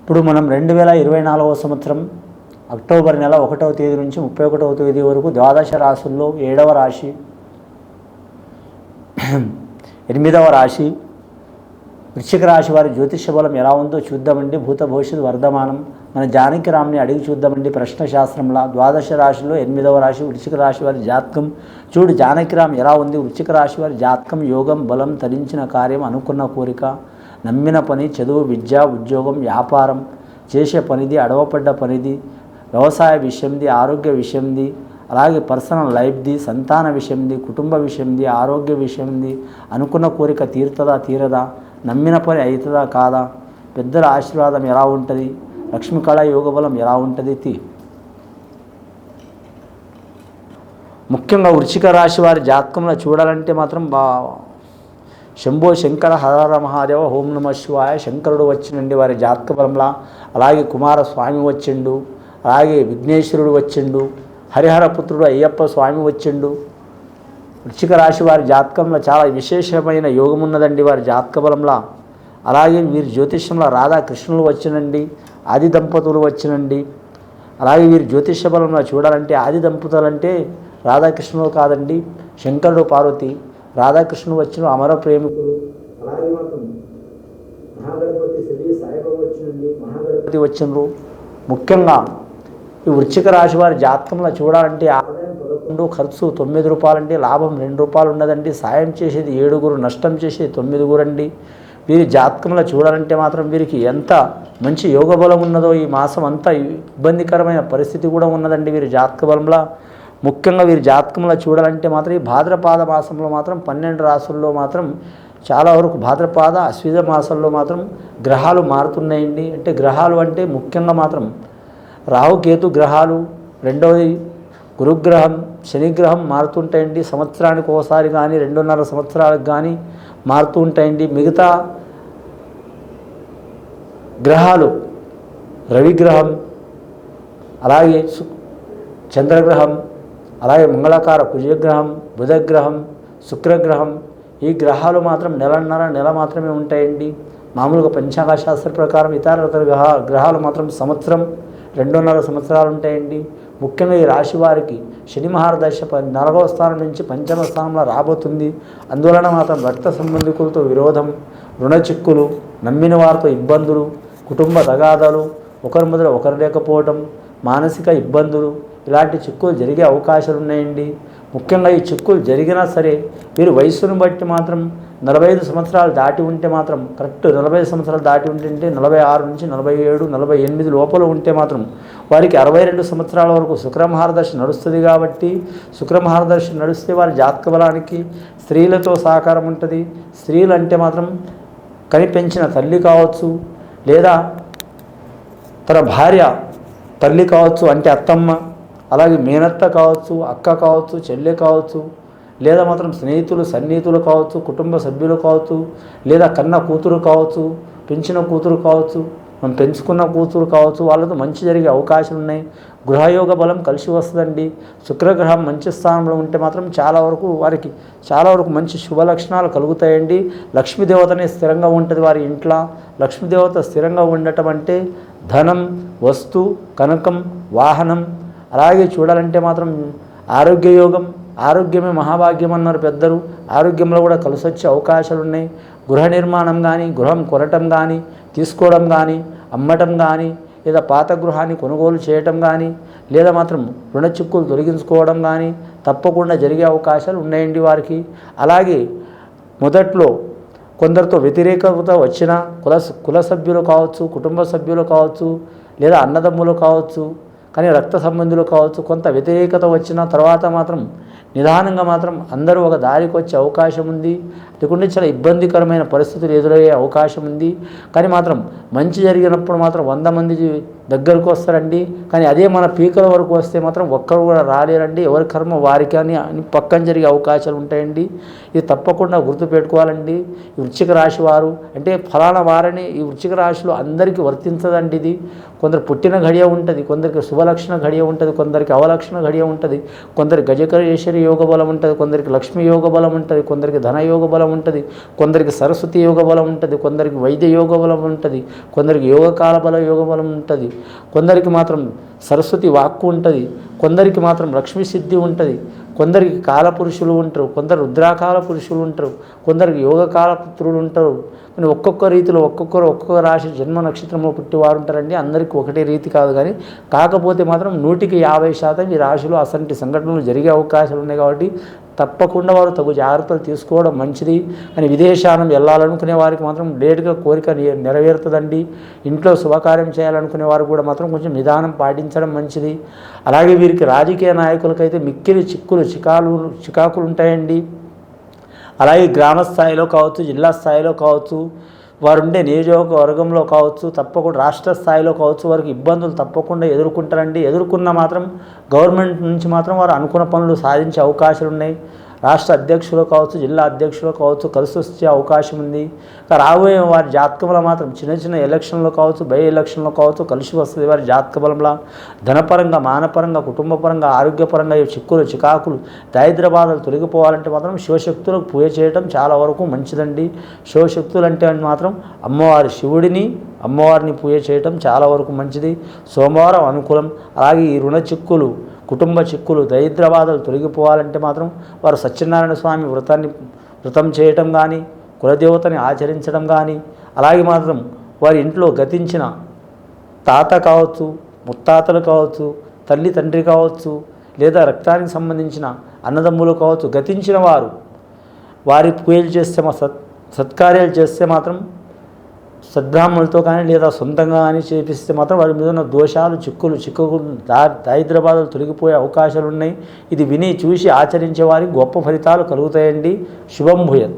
ఇప్పుడు మనం 2024వ సంవత్సరం అక్టోబర్ నెల 1వ తేదీ నుంచి 31వ తేదీ వరకు ద్వాదశ రాశుల్లో 7వ రాశి 8వ రాశి వృశ్చిక రాశి వారి జ్యోతిష బలం ఎలా ఉందో చూద్దామండి. భూత భవిష్యత్తు వర్ధమానం మన జానకి రామ్ని అడిగి చూద్దామండి. ప్రశ్న శాస్త్రంలో ద్వాదశ రాశిలో 8వ రాశి వృశ్చిక రాశి వారి జాతకం చూడు. జానకి రామ్ ఎలా ఉంది? వృశ్చిక రాశి వారి జాతకం యోగం, బలం, తరించిన కార్యం, అనుకున్న కోరిక, నమ్మిన పని, చదువు, విద్య, ఉద్యోగం, వ్యాపారం, చేసే పనిది, అడవపడ్డ పనిది, వ్యవసాయ విషయంది, ఆరోగ్య విషయంది, అలాగే పర్సనల్ లైఫ్ది, సంతాన విషయంది, కుటుంబ విషయంది, ఆరోగ్య విషయంది, అనుకున్న కోరిక తీరుతుందా తీరదా, నమ్మిన పని అవుతుందా కాదా, పెద్దల ఆశీర్వాదం ఎలా ఉంటుంది, లక్ష్మీ కళ యోగ బలం ఎలా ఉంటుంది. ముఖ్యంగా వృశ్చిక రాశి వారి జాతకంలో చూడాలంటే మాత్రం శంభో శంకర హర మహాదేవ ఓం నమ శివాయ శంకరుడు వచ్చిండండి వారి జాతక బలంలా. అలాగే కుమారస్వామి వచ్చిండు, అలాగే విఘ్నేశ్వరుడు వచ్చిండు, హరిహరపుత్రుడు అయ్యప్ప స్వామి వచ్చిండు. వృశ్చిక రాశి వారి జాతకంలో చాలా విశేషమైన యోగం ఉన్నదండి వారి జాతక బలంలా. అలాగే వీరి జ్యోతిష్యంలో రాధాకృష్ణులు వచ్చినండి, ఆది దంపతులు వచ్చినండి. అలాగే వీరి జ్యోతిష బలంలో చూడాలంటే ఆది దంపతులు అంటే రాధాకృష్ణులు కాదండి, శంకరుడు పార్వతి. రాధాకృష్ణుడు వచ్చిన అమర ప్రేమికులు. అలాగే మాత్రం మహాగణపతి శ్రీ సాయిబాబా వచ్చినండి, మహాగణపతి వచ్చిండ్రు. ముఖ్యంగా ఈ వృశ్చిక రాశి వారి జాతకంలో చూడాలంటే ఆదాయం 11, ఖర్చు 9 రూపాయలండి, లాభం 2 రూపాయలు ఉన్నదండి, సాయం చేసేది 7, నష్టం చేసేది 9 అండి. వీరి జాతకంలో చూడాలంటే మాత్రం వీరికి ఎంత మంచి యోగ బలం ఉన్నదో ఈ మాసం అంతా ఇబ్బందికరమైన పరిస్థితి కూడా ఉన్నదండి వీరి జాతక బలంలో. ముఖ్యంగా వీరి జాతకంలో చూడాలంటే మాత్రం ఈ భాద్రపాద మాసంలో మాత్రం 12 రాసుల్లో మాత్రం చాలా వరకు భాద్రపాద అశ్విజ మాసంలో మాత్రం గ్రహాలు మారుతున్నాయండి. అంటే గ్రహాలు అంటే ముఖ్యంగా మాత్రం రాహుకేతు గ్రహాలు, రెండవది గురుగ్రహం, శనిగ్రహం మారుతుంటాయండి. సంవత్సరానికి ఒకసారి కానీ 2.5 సంవత్సరాలకు కానీ మారుతూ ఉంటాయండి. మిగతా గ్రహాలు రవిగ్రహం, అలాగే చంద్రగ్రహం, అలాగే మంగళకార కుజగ్రహం, బుధగ్రహం, శుక్రగ్రహం, ఈ గ్రహాలు మాత్రం నెల మాత్రమే ఉంటాయండి. మామూలుగా పంచాంగ శాస్త్ర ప్రకారం ఇతర గ్రహాలు మాత్రం సంవత్సరం 2.5 సంవత్సరాలు ఉంటాయండి. ముఖ్యంగా ఈ రాశి వారికి శని మహారదశ 4వ స్థానం నుంచి 5వ స్థానంలో రాబోతుంది. అందువలన మాత్రం రక్త సంబంధికులతో విరోధం, రుణ చిక్కులు, నమ్మిన వారితో ఇబ్బందులు, కుటుంబ తగాదాలు, ఒకరి మొదలు ఒకరు లేకపోవడం, మానసిక ఇబ్బందులు, ఇలాంటి చిక్కులు జరిగే అవకాశాలు ఉన్నాయండి. ముఖ్యంగా ఈ చిక్కులు జరిగినా సరే వీరు వయస్సును బట్టి మాత్రం 45 సంవత్సరాలు దాటి ఉంటే మాత్రం కరెక్ట్ 45 సంవత్సరాలు దాటి ఉంటే 46 నుంచి 47, 48 లోపల ఉంటే మాత్రం వారికి 62 సంవత్సరాల వరకు శుక్రమహారదశ నడుస్తుంది. కాబట్టి శుక్రమహారదశ నడిస్తే వారి జాతక బలానికి స్త్రీలతో సహకారం ఉంటుంది. స్త్రీలు అంటే మాత్రం కనిపెంచిన తల్లి కావచ్చు, లేదా తన భార్య తల్లి కావచ్చు అంటే అత్తమ్మ, అలాగే మేనత్త కావచ్చు, అక్క కావచ్చు, చెల్లె కావచ్చు, లేదా మాత్రం స్నేహితులు సన్నిహితులు కావచ్చు, కుటుంబ సభ్యులు కావచ్చు, లేదా కన్న కూతురు కావచ్చు, పెంచిన కూతురు కావచ్చు, మనం పెంచుకున్న కూతురు కావచ్చు, వాళ్ళతో మంచి జరిగే అవకాశాలు ఉన్నాయి. గృహయోగ బలం కలిసి వస్తుందండి. శుక్రగ్రహం మంచి స్థానంలో ఉంటే మాత్రం వారికి చాలా వరకు మంచి శుభ లక్షణాలు కలుగుతాయండి. లక్ష్మీదేవతనే స్థిరంగా ఉంటుంది వారి ఇంట్లో. లక్ష్మీదేవత స్థిరంగా ఉండటం అంటే ధనం, వస్తు, కనకం, వాహనం. అలాగే చూడాలంటే మాత్రం ఆరోగ్య యోగం, ఆరోగ్యమే మహాభాగ్యం అన్నారు పెద్దలు. ఆరోగ్యంలో కూడా కలిసి వచ్చే అవకాశాలు ఉన్నాయి. గృహ నిర్మాణం కానీ, గృహం కొనటం కానీ, తీసుకోవడం కానీ, అమ్మటం కానీ, లేదా పాత గృహాన్ని కొనుగోలు చేయటం కానీ, లేదా మాత్రం రుణ చిక్కులు తొలగించుకోవడం కానీ తప్పకుండా జరిగే అవకాశాలు ఉన్నాయండి వారికి. అలాగే మొదట్లో కొందరితో వ్యతిరేకత వచ్చిన కుల సభ్యులు కావచ్చు, కుటుంబ సభ్యులు కావచ్చు, లేదా అన్నదమ్ములు కావచ్చు, కానీ రక్త సంబంధులు కావచ్చు, కొంత వ్యతిరేకత వచ్చిన తర్వాత మాత్రం నిదానంగా మాత్రం అందరూ ఒక దారికి వచ్చే అవకాశం ఉంది. లేకుంటే చాలా ఇబ్బందికరమైన పరిస్థితులు ఎదురయ్యే అవకాశం ఉంది. కానీ మాత్రం మంచి జరిగినప్పుడు మాత్రం 100 మంది దగ్గరకు వస్తారండి. కానీ అదే మన పీకల వరకు వస్తే మాత్రం ఒక్కరు కూడా రాలేరండి. ఎవరి కర్మ వారికి అని పక్కన జరిగే అవకాశాలు ఉంటాయండి. ఇది తప్పకుండా గుర్తుపెట్టుకోవాలండి. ఈ వృశ్చిక రాశి వారు అంటే ఫలానా వారని ఈ వృశ్చిక రాశిలో అందరికీ వర్తించదండి. ఇది కొందరు పుట్టిన ఘడియ ఉంటుంది, కొందరికి శుభలక్షణ ఘడియ ఉంటుంది, కొందరికి అవలక్షణ ఘడియ ఉంటుంది, కొందరికి గజకేశ్వరి యోగ బలం ఉంటుంది, కొందరికి లక్ష్మీ యోగ బలం ఉంటుంది, కొందరికి ధన యోగ బలం ఉంటుంది, కొందరికి సరస్వతి యోగ బలం ఉంటుంది, కొందరికి వైద్య యోగ బలం ఉంటుంది, కొందరికి యోగకాల బల యోగ బలం ఉంటుంది, కొందరికి మాత్రం సరస్వతి వాక్కు ఉంటుంది, కొందరికి మాత్రం లక్ష్మీ సిద్ధి ఉంటుంది, కొందరికి కాలపురుషులు ఉంటారు, కొందరు రుద్రాకాల పురుషులు ఉంటారు, కొందరికి యోగకాల పుత్రులు ఉంటారు. కానీ ఒక్కొక్క రీతిలో ఒక్కొక్క రాశి జన్మ నక్షత్రంలో పుట్టివారు ఉంటారండి. అందరికీ ఒకటే రీతి కాదు. కానీ కాకపోతే మాత్రం 100% ఈ రాశిలో అసంటి సంఘటనలు జరిగే అవకాశాలు ఉన్నాయి. కాబట్టి తప్పకుండా వారు తగు జాగ్రత్తలు తీసుకోవడం మంచిది. కానీ విదేశానం వెళ్ళాలనుకునే వారికి మాత్రం లేటుగా కోరిక నెరవేరుతుందండి. ఇంట్లో శుభకార్యం చేయాలనుకునే వారు కూడా మాత్రం కొంచెం నిదానం పాటించడం మంచిది. అలాగే వీరికి రాజకీయ నాయకులకైతే మిక్కిలి చికాకులు ఉంటాయండి. అలాగే గ్రామ స్థాయిలో కావచ్చు, జిల్లా స్థాయిలో కావచ్చు, వారు ఉండే నియోజకవర్గంలో కావచ్చు, తప్పకుండా రాష్ట్ర స్థాయిలో కావచ్చు, వారికి ఇబ్బందులు తప్పకుండా ఎదుర్కొంటారండి. ఎదుర్కొన్న మాత్రం గవర్నమెంట్ నుంచి మాత్రం వారు అనుకున్న పనులు సాధించే అవకాశాలు ఉన్నాయి. రాష్ట్ర అధ్యక్షులు కావచ్చు, జిల్లా అధ్యక్షులు కావచ్చు, కలిసి వచ్చే అవకాశం ఉంది. రాబోయే వారి జాతకంలో మాత్రం చిన్న ఎలక్షన్లో కావచ్చు, బై ఎలక్షన్లో కావచ్చు కలిసి వస్తుంది. వారి జాతక బలంలో ధనపరంగా, మానపరంగా, కుటుంబపరంగా, ఆరోగ్యపరంగా చికాకులు దారిద్ర్యబాధలు తొలగిపోవాలంటే మాత్రం శివశక్తులకు పూజ చేయడం చాలా వరకు మంచిదండి. శివశక్తులు అంటే మాత్రం అమ్మవారి శివుడిని, అమ్మవారిని పూజ చేయడం చాలా వరకు మంచిది. సోమవారం అనుకూలం. అలాగే ఈ రుణ చిక్కులు, కుటుంబ చిక్కులు, దరిద్రబాధలు తొలగిపోవాలంటే మాత్రం వారు సత్యనారాయణ స్వామి వ్రతం చేయటం కానీ, కులదేవతని ఆచరించడం కానీ, అలాగే మాత్రం వారి ఇంట్లో గతించిన తాత కావచ్చు, ముత్తాతలు కావచ్చు, తల్లి తండ్రి కావచ్చు, లేదా రక్తానికి సంబంధించిన అన్నదమ్ములు కావచ్చు, గతించిన వారి పూజలు చేస్తే సత్కార్యాలు చేస్తే మాత్రం సద్బ్రాహ్మణులతో కానీ లేదా సొంతంగా కానీ చేపిస్తే మాత్రం వారి మీద ఉన్న దోషాలు, చిక్కులు దారిద్ర్యబాధలు తొలగిపోయే అవకాశాలు ఉన్నాయి. ఇది విని చూసి ఆచరించే వారికి గొప్ప ఫలితాలు కలుగుతాయండి. శుభం భూయత్.